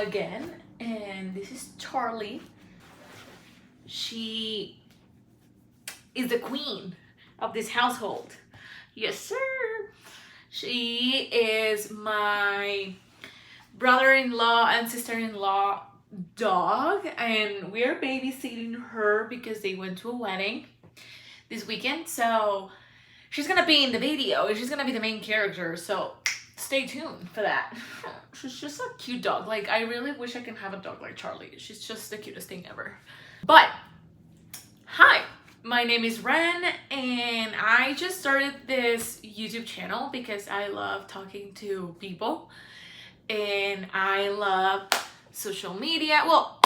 again, and this is Charlie. She is the queen of this household. Yes, sir. She is my brother-in-law and sister-in-law dog, and we're babysitting her because they went to a wedding this weekend. So she's gonna be in the video and she's gonna be the main character, so stay tuned for that. She's just a cute dog. Like, I really wish I can have a dog like Charlie. She's just the cutest thing ever. But hi, my name is Ren, and I just started this YouTube channel because I love talking to people and I love social media. Well,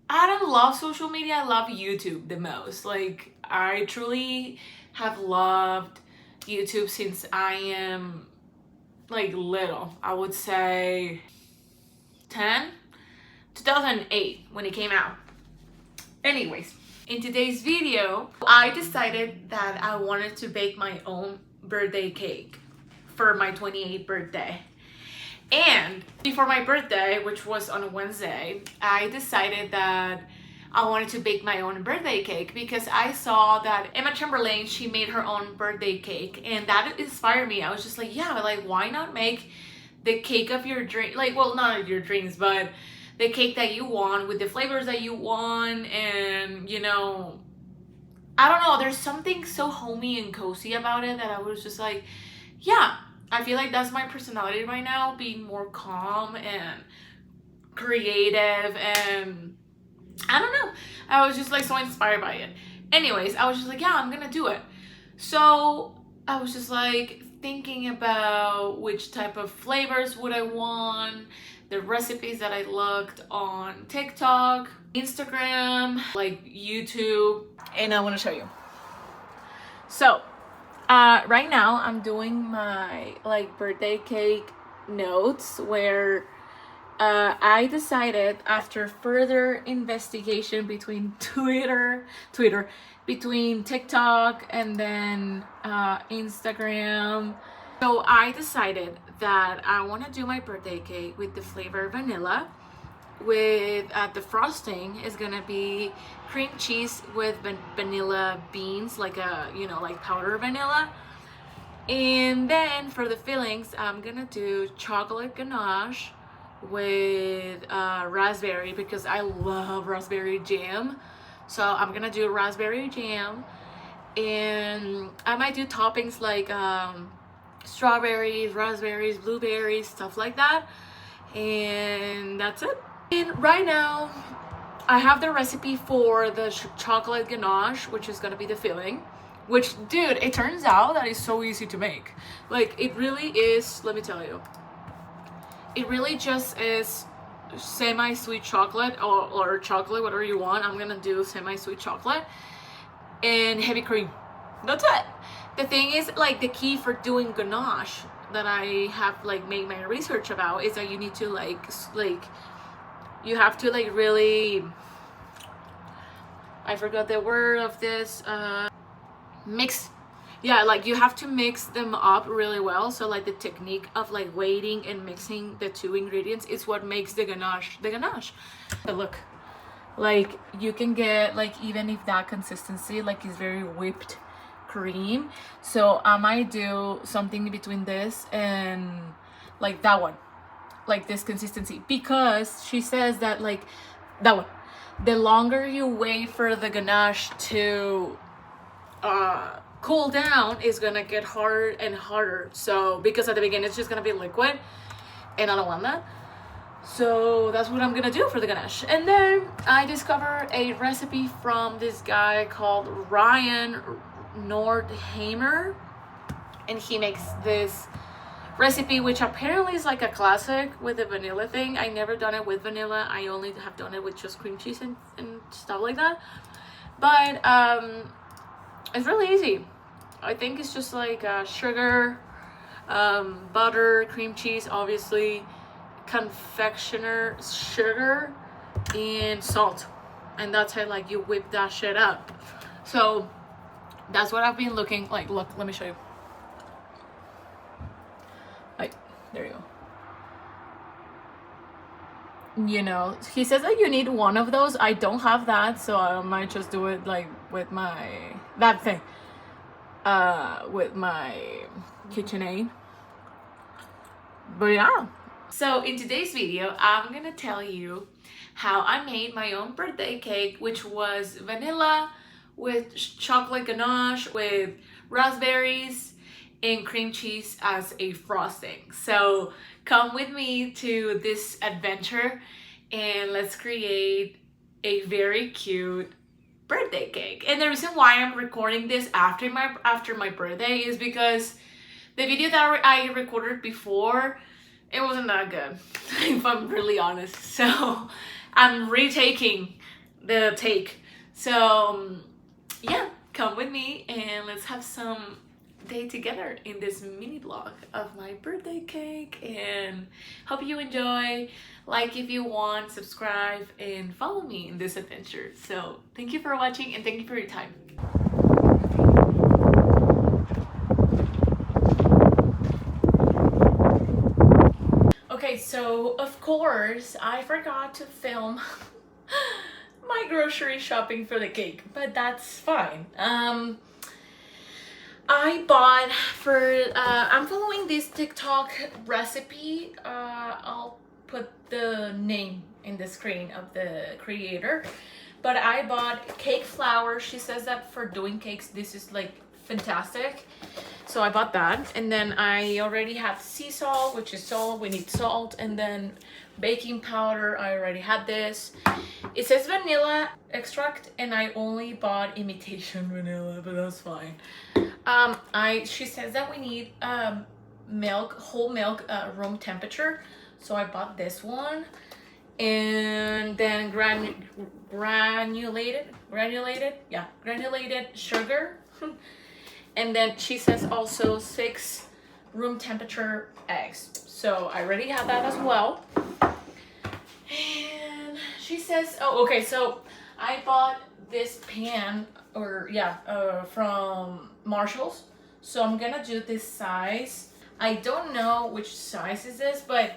I don't love social media, I love YouTube the most. Like, I truly have loved YouTube since I am like little. I would say 2008 when it came out. Anyways, in today's video, I decided that I wanted to bake my own birthday cake for my 28th birthday. And before my birthday, which was on a Wednesday, I decided that I wanted to bake my own birthday cake because I saw that Emma Chamberlain, she made her own birthday cake, and that inspired me. I was just like, yeah, like, why not make the cake of your dream? Like, well, not your dreams, but the cake that you want with the flavors that you want. And, you know, I don't know, there's something so homey and cozy about it that I was just like, yeah, I feel like that's my personality right now, being more calm and creative, and I don't know, I was just like so inspired by it. Anyways, I was just like, yeah, I'm gonna do it. So I was just like thinking about which type of flavors would I want, the recipes that I looked on TikTok, Instagram, like YouTube, and I want to show you. So right now I'm doing my like birthday cake notes, where I decided, after further investigation between between TikTok and then Instagram. So I decided that I want to do my birthday cake with the flavor vanilla. With the frosting is gonna be cream cheese with vanilla beans, like a, you know, like powder vanilla. And then for the fillings, I'm gonna do chocolate ganache with raspberry, because I love raspberry jam. So I'm gonna do raspberry jam, and I might do toppings like strawberries, raspberries, blueberries, stuff like that. And that's it. And right now I have the recipe for the chocolate ganache, which is gonna be the filling, which, dude, it turns out that it's so easy to make. Like, it really is. Let me tell you, it really just is semi-sweet chocolate or chocolate, whatever you want. I'm gonna do semi-sweet chocolate and heavy cream. That's it. The thing is, like, the key for doing ganache that I have like made my research about is that you need to like you have to like really, I forgot the word of this, mix. Yeah, like you have to mix them up really well. So like the technique of like waiting and mixing the two ingredients is what makes the ganache the ganache. But look, like you can get, like, even if that consistency like is very whipped cream, so I might do something between this and like that one, like this consistency, because she says that like that one, the longer you wait for the ganache to cool down, is gonna get harder and harder. So because at the beginning it's just gonna be liquid, and I don't want that. So that's what I'm gonna do for the ganache. And then I discovered a recipe from this guy called Ryan Nordhamer, and he makes this recipe which apparently is like a classic with the vanilla thing. I never done it with vanilla, I only have done it with just cream cheese and stuff like that. But it's really easy. I think it's just like sugar, butter, cream cheese, obviously, confectioner sugar, and salt, and that's it. Like, you whip that shit up. So that's what I've been looking like. Look, let me show you. Like, there you go. you know, he says that you need one of those. I don't have that, so I might just do it like with my that thing, with my KitchenAid. But yeah. So in today's video, I'm gonna tell you how I made my own birthday cake, which was vanilla with chocolate ganache with raspberries and cream cheese as a frosting. So come with me to this adventure and let's create a very cute birthday cake. And the reason why I'm recording this after my birthday is because the video that I recorded before, it wasn't that good, if I'm really honest. So I'm retaking the take. So yeah, come with me and let's have some day together in this mini vlog of my birthday cake, and hope you enjoy. Like if you want, subscribe, and follow me in this adventure. So thank you for watching and thank you for your time. Okay, so of course I forgot to film my grocery shopping for the cake, but that's fine. I bought for I'm following this TikTok recipe. I'll put the name in the screen of the creator, but I bought cake flour. She says that for doing cakes this is like fantastic, so I bought that. And then I already have sea salt, which is salt. We need salt. And then baking powder, I already had this. It says vanilla extract and I only bought imitation vanilla, but that's fine. She says that we need milk, whole milk, room temperature, so I bought this one. And then granulated sugar. And then she says also 6 room temperature eggs, so I already have that as well. And she says, oh okay, so I bought this pan, or yeah, from Marshalls. So I'm gonna do this size. I don't know which size is this, but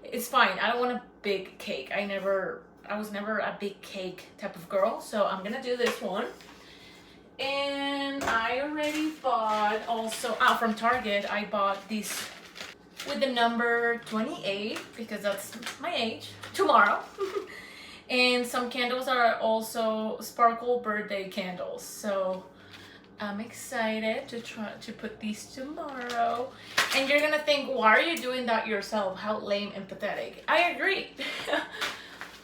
it's fine. I don't want a big cake. I was never a big cake type of girl, so I'm gonna do this one. And I already bought also from Target. I bought these with the number 28 because that's my age tomorrow. And some candles are also sparkle birthday candles, so I'm excited to try to put these tomorrow. And you're gonna think, why are you doing that yourself? How lame and pathetic. I agree.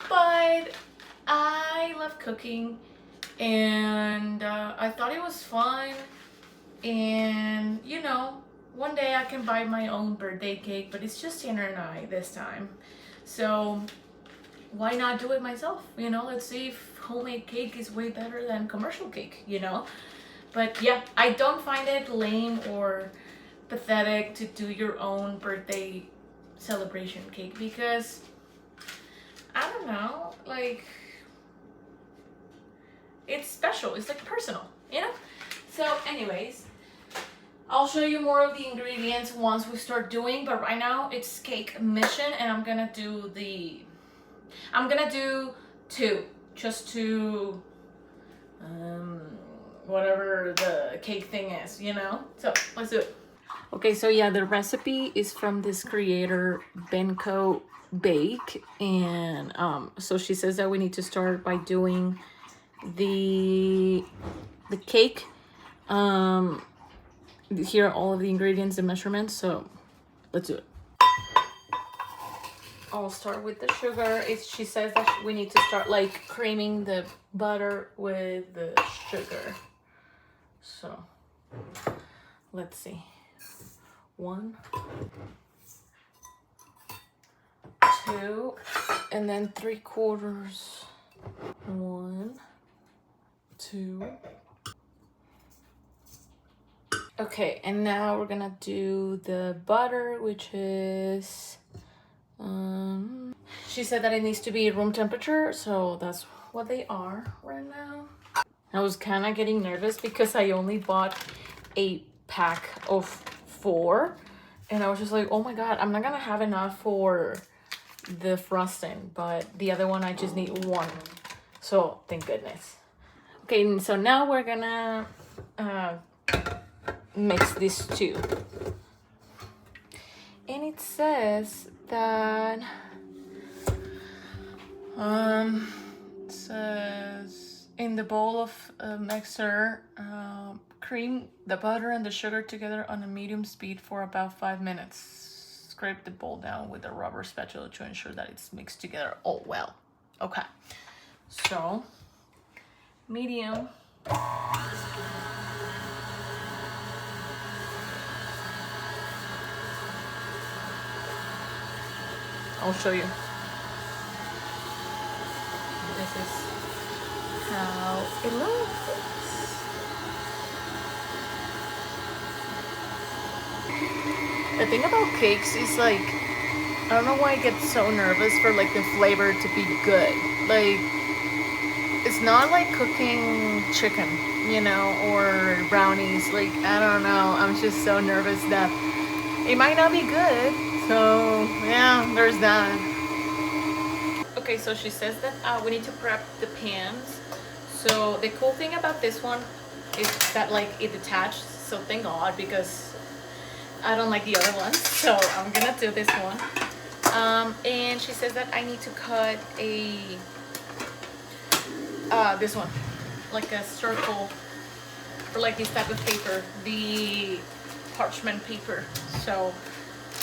But I love cooking, and I thought it was fun. And you know, one day I can buy my own birthday cake, but it's just Tanner and I this time. So why not do it myself? You know, let's see if homemade cake is way better than commercial cake, you know? But yeah, I don't find it lame or pathetic to do your own birthday celebration cake, because I don't know, like, it's special. It's like personal, you know? So anyways, I'll show you more of the ingredients once we start doing, but right now it's cake mission, and I'm gonna do 2, just to whatever the cake thing is, you know? So let's do it. Okay, so yeah, the recipe is from this creator, Benko Bake, and so she says that we need to start by doing the cake. Here are all of the ingredients and measurements, so let's do it. I'll start with the sugar. She says that we need to start like creaming the butter with the sugar. So let's see. 1, 2, and then 3/4. 1, 2. Okay, and now we're gonna do the butter, which is she said that it needs to be room temperature, so that's what they are right now. I was kind of getting nervous because I only bought a pack of 4, and I was just like, oh my god, I'm not gonna have enough for the frosting, but the other one I just need one. So thank goodness. Okay, so now we're gonna mix these two. And it says that it says in the bowl of mixer, cream the butter and the sugar together on a medium speed for about 5 minutes. Scrape the bowl down with a rubber spatula to ensure that it's mixed together all well. Okay, so medium. I'll show you. This is how it looks. The thing about cakes is like, I don't know why I get so nervous for like the flavor to be good. Like, it's not like cooking chicken, you know, or brownies. Like, I don't know. I'm just so nervous that it might not be good. So yeah, there's that. Okay, so she says that we need to prep the pans. So the cool thing about this one is that like it detached. So thank God, because I don't like the other ones. So I'm gonna do this one. And she says that I need to cut a this one, like a circle, for like this type of paper, the parchment paper. So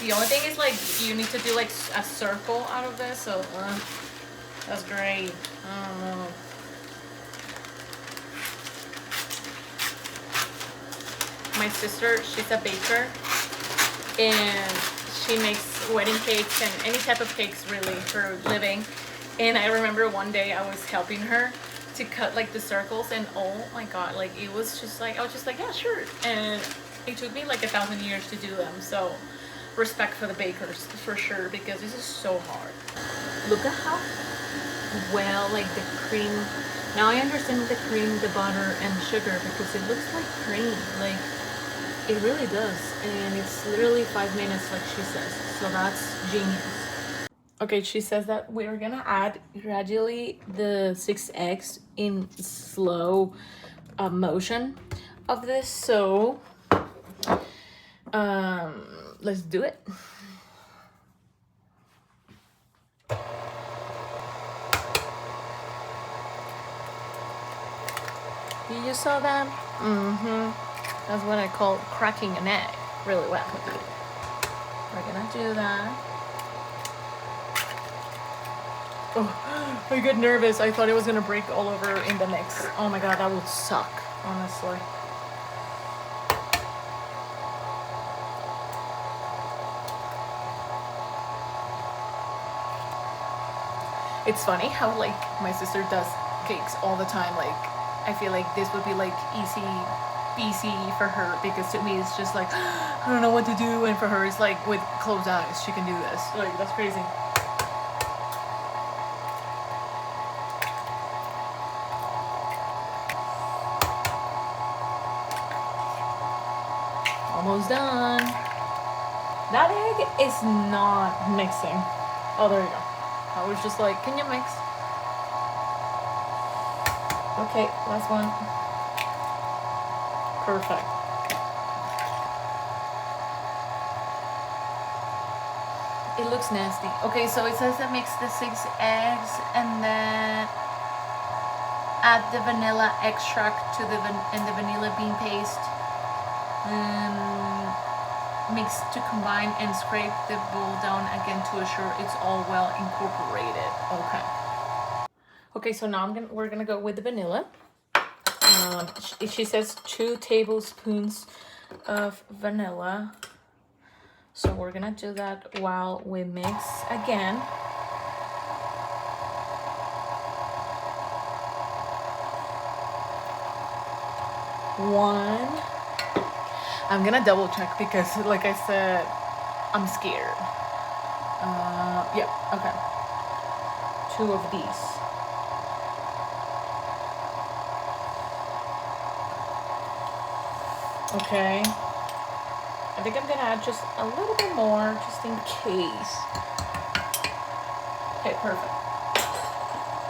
the only thing is like you need to do like a circle out of this. So that's great. I don't know. My sister, she's a baker, and she makes wedding cakes and any type of cakes really for a living. And I remember one day I was helping her to cut like the circles, and oh my God, like it was just like, I was just like, yeah, sure. And it took me like 1,000 years to do them. So respect for the bakers for sure, because this is so hard. Look at how well like the cream, now I understand the cream, the butter and sugar, because it looks like cream, like it really does. And it's literally 5 minutes like she says, so that's genius. Okay, she says that we're gonna add gradually the 6 eggs in slow motion of this. So let's do it. You just saw that? That's what I call cracking an egg really well. We're gonna do that. Oh, I get nervous. I thought it was gonna break all over in the mix. Oh my God, that would suck, honestly. It's funny how like my sister does cakes all the time. Like I feel like this would be like easy peasy for her, because to me it's just like I don't know what to do, and for her it's like with closed eyes she can do this. Like that's crazy. Almost done. That egg is not mixing. Oh, there you go. I was just like, can you mix? Okay, last one. Perfect. It looks nasty. Okay, so it says that mix the 6 eggs and then add the vanilla extract to the vanilla bean paste. Mix to combine and scrape the bowl down again to assure it's all well incorporated. Okay. Okay, so now we're gonna go with the vanilla. She says 2 tablespoons of vanilla. So we're gonna do that while we mix again. One. I'm gonna double check because, like I said, I'm scared. Yep, okay. 2 of these. Okay. I think I'm gonna add just a little bit more, just in case. Okay, perfect.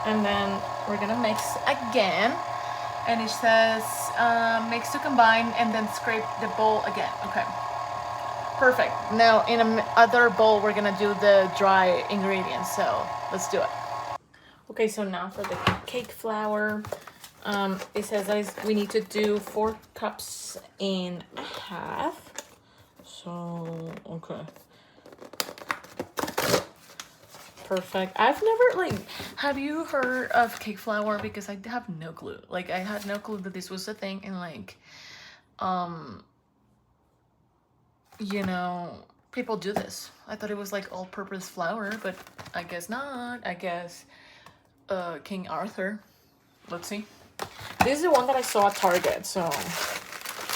And then we're gonna mix again. And it says mix to combine and then scrape the bowl again. Okay, perfect. Now in other bowl, we're gonna do the dry ingredients. So let's do it. Okay, so now for the cake flour. It says we need to do 4 cups and a half. So, okay. Perfect. I've never, like, have you heard of cake flour? Because I have no clue. Like, I had no clue that this was a thing. And, like, you know, people do this. I thought it was, like, all-purpose flour, but I guess not. I guess King Arthur. Let's see. This is the one that I saw at Target, so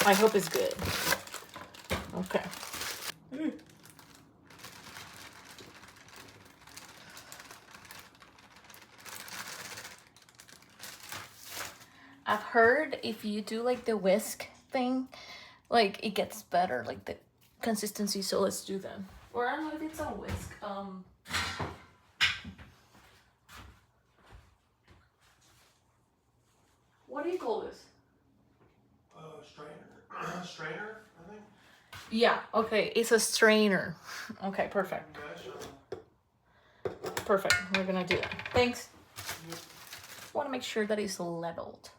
I hope it's good. Okay. I've heard if you do like the whisk thing, like it gets better, like the consistency. So let's do that. Or I don't know if it's a whisk. What do you call this? Strainer. Strainer, I think. Yeah. Okay. It's a strainer. Okay. Perfect. Perfect. We're gonna do that. Thanks. Want to make sure that it's leveled.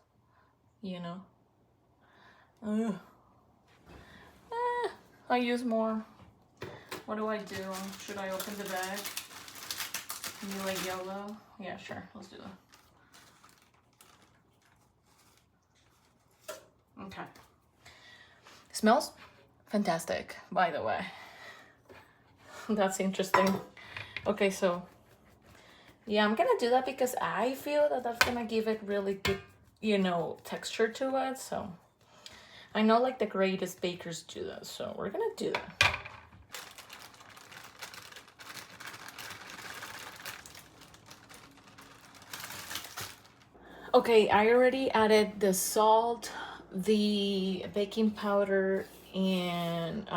You know. I use more. What do I do? Should I open the bag? You like yellow? Yeah, sure. Let's do that. Okay. Smells fantastic, by the way. That's interesting. Okay, so yeah, I'm gonna do that because I feel that that's gonna give it really good, you know, texture to it. So I know like the greatest bakers do that, so we're gonna do that. Okay, I already added the salt, the baking powder, and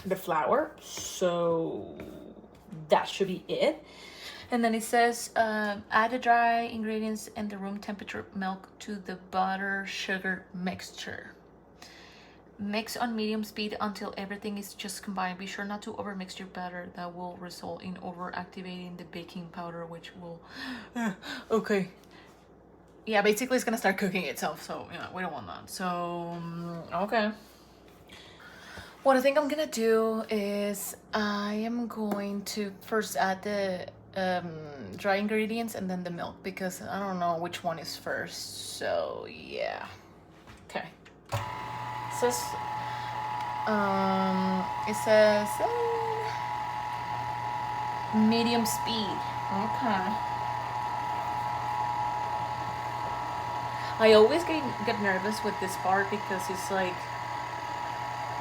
the flour, so that should be it. And then it says add the dry ingredients and the room temperature milk to the butter sugar mixture. Mix on medium speed until everything is just combined. Be sure not to overmix your batter. That will result in overactivating the baking powder, which will okay. Yeah, basically it's gonna start cooking itself, so yeah, we don't want that. So okay. What I think I'm gonna do is I am going to first add the dry ingredients and then the milk, because I don't know which one is first. So yeah. Okay. It says medium speed. Okay. I always get nervous with this part because it's like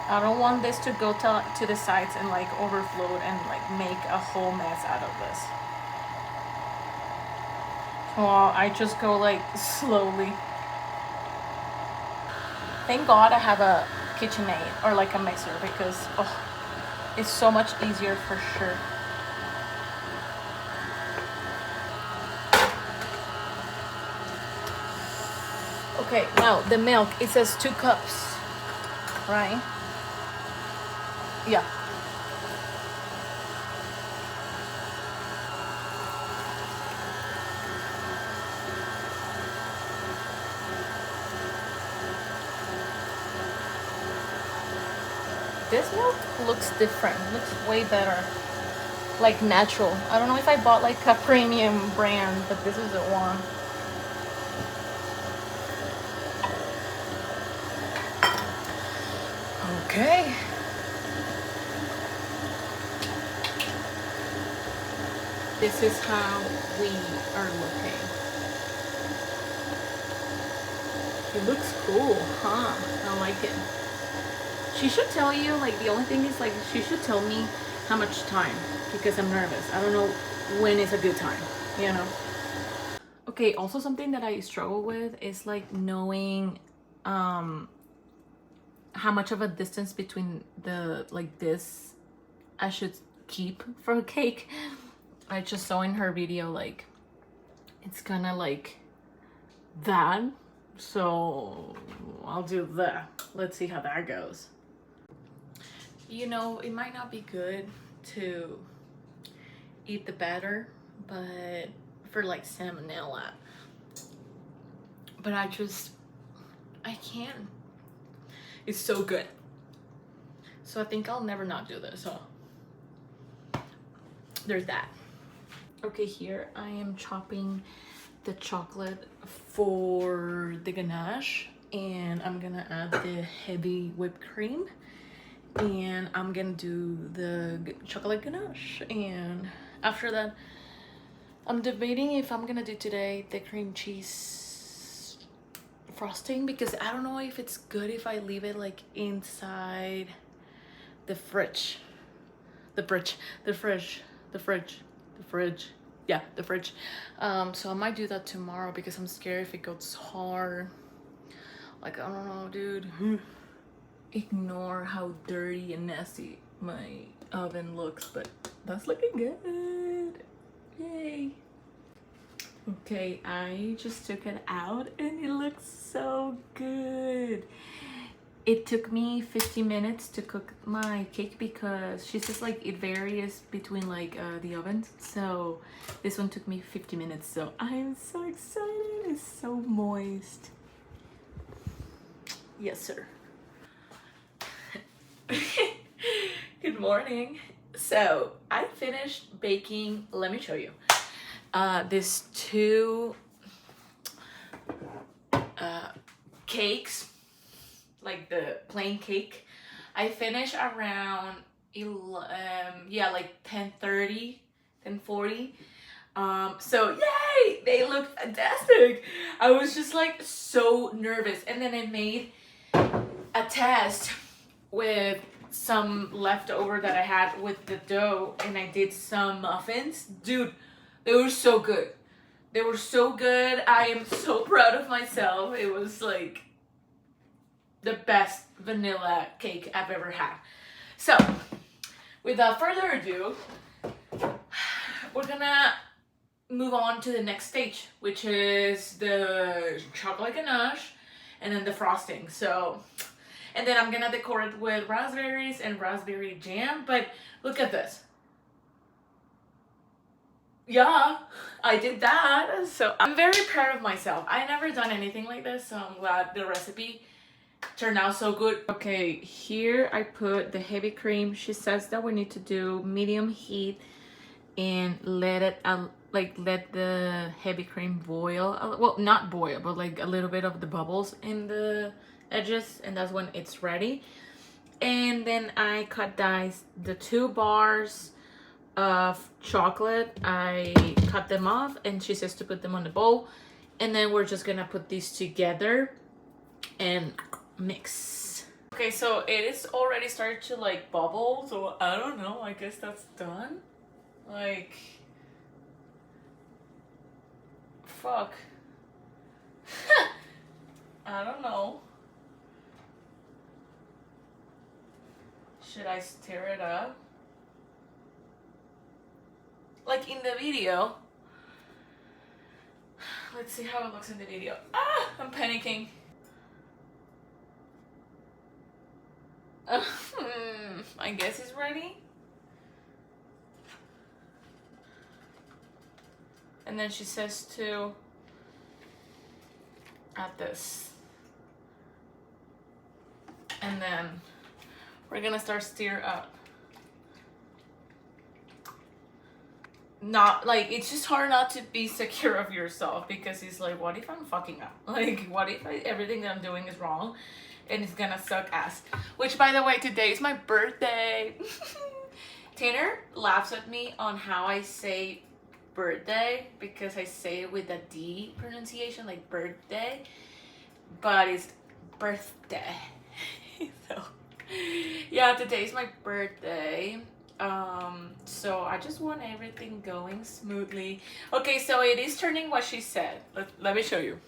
I don't want this to go to the sides and like overflow and like make a whole mess out of this. So I just go like slowly. Thank God I have a KitchenAid or like a mixer, because it's so much easier for sure. Okay, now the milk, it says 2 cups, right? Yeah. This milk looks different, looks way better, like natural. I don't know if I bought like a premium brand, but this is the one. Okay. This is how we are looking. It looks cool, huh? I like it. She should tell you, like, the only thing is, like, she should tell me how much time, because I'm nervous. I don't know when is a good time, you know? Okay, also something that I struggle with is, like, knowing how much of a distance between the, like, this I should keep for a cake I just saw in her video like it's kind of like that, so I'll do that. Let's see how that goes. You know, it might not be good to eat the batter, but for like salmonella, but I can't. It's so good. So I think I'll never not do this. So there's that. Okay, here I am chopping the chocolate for the ganache, and I'm gonna add the heavy whipped cream, and I'm gonna do the chocolate ganache. And after that, I'm debating if I'm gonna do today the cream cheese frosting, because I don't know if it's good if I leave it like inside the fridge. Yeah, the fridge. So I might do that tomorrow because I'm scared if it goes hard. Like, I don't know, dude. Ignore how dirty and nasty my oven looks, but that's looking good. Yay. Okay, I just took it out and it looks so good. It took me 50 minutes to cook my cake because she says like it varies between like the ovens. So this one took me 50 minutes. So I'm so excited. It's so moist. Yes, sir. Good morning. So I finished baking. Let me show you. These two cakes. Like the plain cake. I finished around like 10:30, 10:40. So yay, they look fantastic. I was just like so nervous, and then I made a test with some leftover that I had with the dough, and I did some muffins. Dude, they were so good. They were so good. I am so proud of myself. It was like the best vanilla cake I've ever had. So, without further ado, we're gonna move on to the next stage, which is the chocolate ganache and then the frosting. So, and then I'm gonna decor it with raspberries and raspberry jam. But look at this. Yeah, I did that. So I'm very proud of myself. I never done anything like this, so I'm glad the recipe turned out so good. Okay, here I put the heavy cream. She says that we need to do medium heat and let it let the heavy cream boil. Well, not boil, but like a little bit of the bubbles in the edges, and that's when it's ready. And then I diced the 2 bars of chocolate. I cut them off, and she says to put them on the bowl, and then we're just gonna put these together and mix. Okay, so it is already started to like bubble, so I don't know, I guess that's done. Like, fuck. I don't know. Should I stir it up? Like in the video. Let's see how it looks in the video. Ah, I'm panicking. I guess it's ready. And then she says to add this. And then we're gonna start stir up. Not like, it's just hard not to be secure of yourself, because it's like, what if I'm fucking up? Like, what if everything that I'm doing is wrong and it's gonna suck ass? Which, by the way, today is my birthday. Tanner laughs at me on how I say birthday, because I say it with a D pronunciation, like birthday, but it's birthday. So yeah, today's my birthday. So I just want everything going smoothly. Okay, so it is turning what she said. Let me show you.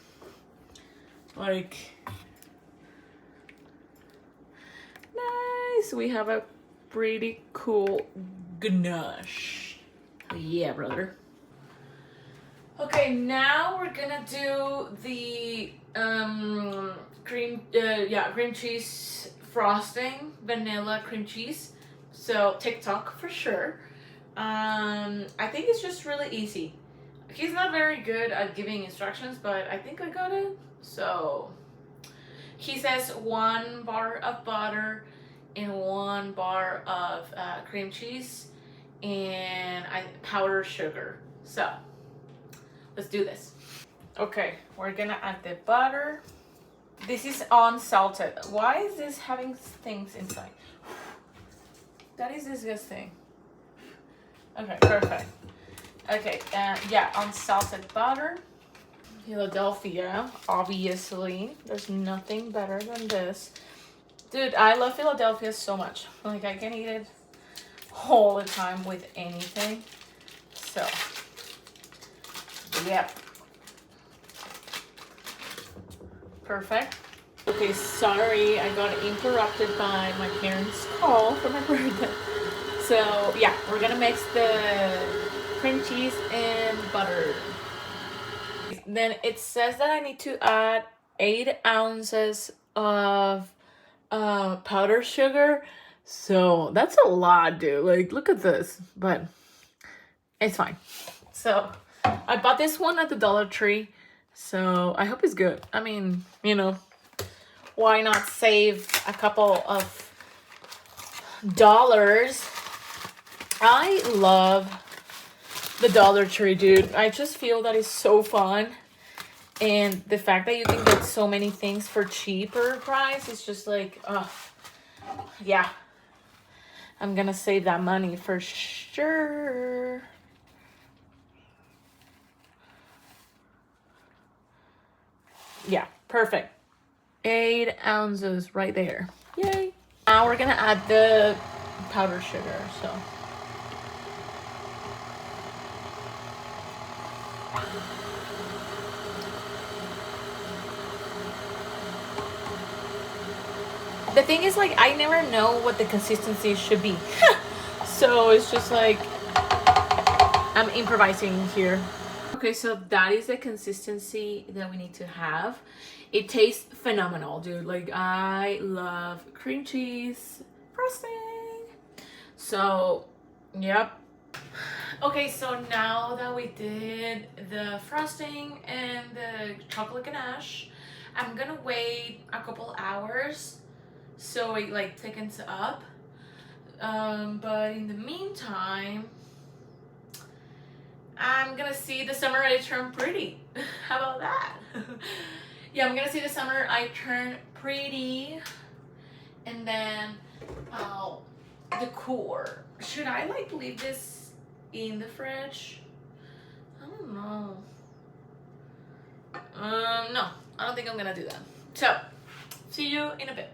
Like, nice. We have a pretty cool ganache. Yeah, brother. Okay, now we're gonna do the cream cheese frosting, vanilla cream cheese. So TikTok for sure. I think it's just really easy. He's not very good at giving instructions, but I think I got it. So he says 1 bar of butter and 1 bar of cream cheese and powdered sugar. So let's do this. Okay, we're gonna add the butter. This is unsalted. Why is this having things inside? That is disgusting. Okay, perfect. Okay, yeah, unsalted butter. Philadelphia, obviously. There's nothing better than this. Dude, I love Philadelphia so much. Like, I can eat it all the time with anything. So, yep. Perfect. Okay, sorry, I got interrupted by my parents' call for my birthday. So, yeah, we're gonna mix the cream cheese and butter. Then it says that I need to add 8 ounces of powdered sugar. So that's a lot, dude. Like, look at this. But it's fine. So I bought this one at the Dollar Tree. So I hope it's good. I mean, you know, why not save a couple of dollars? I love the Dollar Tree, dude. I just feel that it's so fun. And the fact that you can get so many things for cheaper price is just like, yeah. I'm gonna save that money for sure. Yeah, perfect. 8 ounces right there. Yay. Now we're gonna add the powdered sugar, so. The thing is, like, I never know what the consistency should be. So it's just like, I'm improvising here. Okay, so that is the consistency that we need to have. It tastes phenomenal, dude. Like, I love cream cheese frosting. So, yep. Okay, so now that we did the frosting and the chocolate ganache, I'm gonna wait a couple hours so it like thickens up. But in the meantime, I'm gonna see the summer I turn pretty. How about that? Yeah, I'm gonna see the summer I turn pretty, and then I'll decor. Should I like leave this in the fridge? I don't know. No, I don't think I'm gonna do that. So, see you in a bit.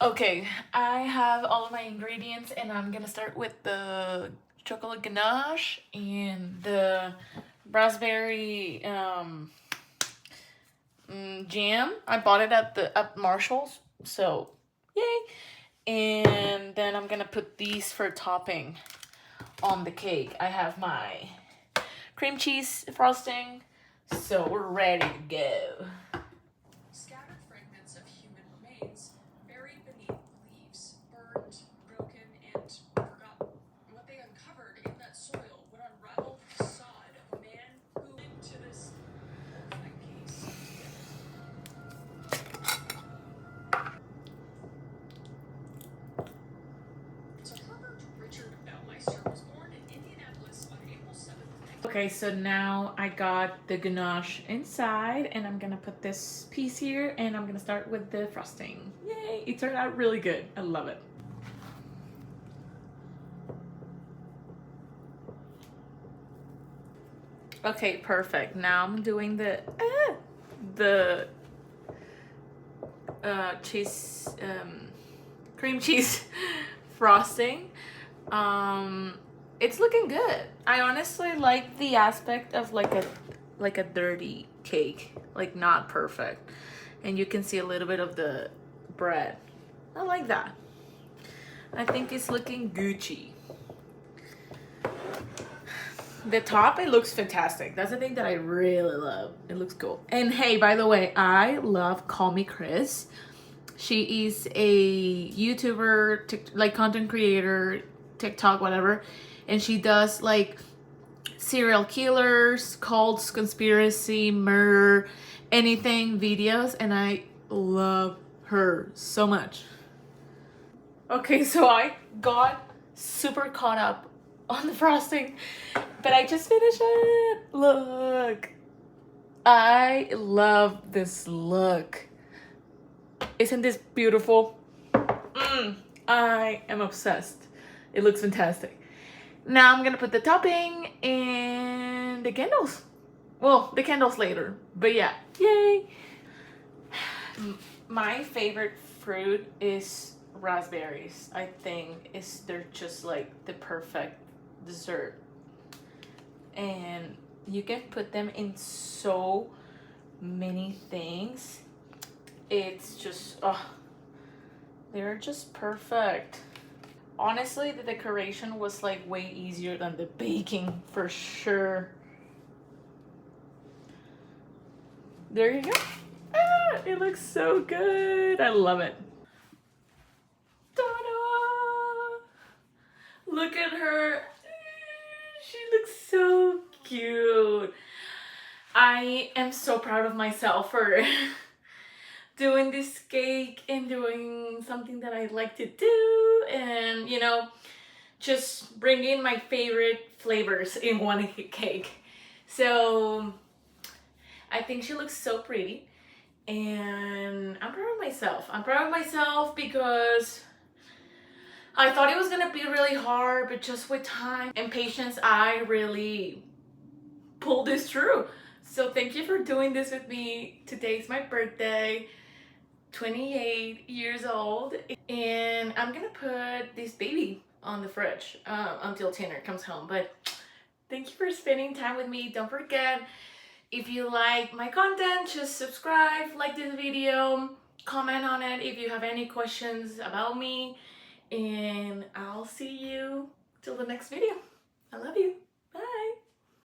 Okay, I have all of my ingredients and I'm gonna start with the chocolate ganache and the raspberry jam. I bought it at Marshall's, so yay. And then I'm gonna put these for topping on the cake. I have my cream cheese frosting, so we're ready to go. Scattered fragments of human remains buried beneath leaves, burned, broken, and forgotten. What they uncovered in that soil would unravel the facade of a man who into this horrifying case. So Herbert Richard Baumeister was born in Indianapolis on April 7th. Okay, so now I got the ganache inside and I'm gonna put this piece here and I'm gonna start with the frosting. Yay, it turned out really good. I love it. Okay, perfect. Now I'm doing the cheese, cream cheese frosting. It's looking good. I honestly like the aspect of like a dirty cake, like not perfect. And you can see a little bit of the bread. I like that. I think it's looking Gucci. the top, it looks fantastic. That's the thing that I really love. It looks cool. And hey, by the way, I love Call Me Chris. She is a YouTuber, like content creator, TikTok, whatever. And she does like serial killers, cults, conspiracy, murder, anything videos. And I love her so much. Okay, so I got super caught up on the frosting, but I just finished it. Look, I love this look. Isn't this beautiful? I am obsessed. It looks fantastic. Now I'm gonna put the topping and the candles. Well, the candles later, but yeah, yay. My favorite fruit is raspberries. I think they're just like the perfect dessert, and you can put them in so many things. It's just they're just perfect. Honestly, the decoration was like way easier than the baking for sure. There you go. It looks so good. I love it. Ta-da! Look at her. She looks so cute. I am so proud of myself for doing this cake and doing something that I like to do, and you know, just bringing my favorite flavors in one cake. So I think she looks so pretty, and I'm proud of myself. I'm proud of myself because I thought it was gonna be really hard, but just with time and patience, I really pulled this through. So thank you for doing this with me. Today's my birthday, 28 years old, and I'm gonna put this baby on the fridge until Tanner comes home. But thank you for spending time with me. Don't forget, if you like my content, just subscribe, like this video, comment on it if you have any questions about me, and I'll see you till the next video. I love you. Bye.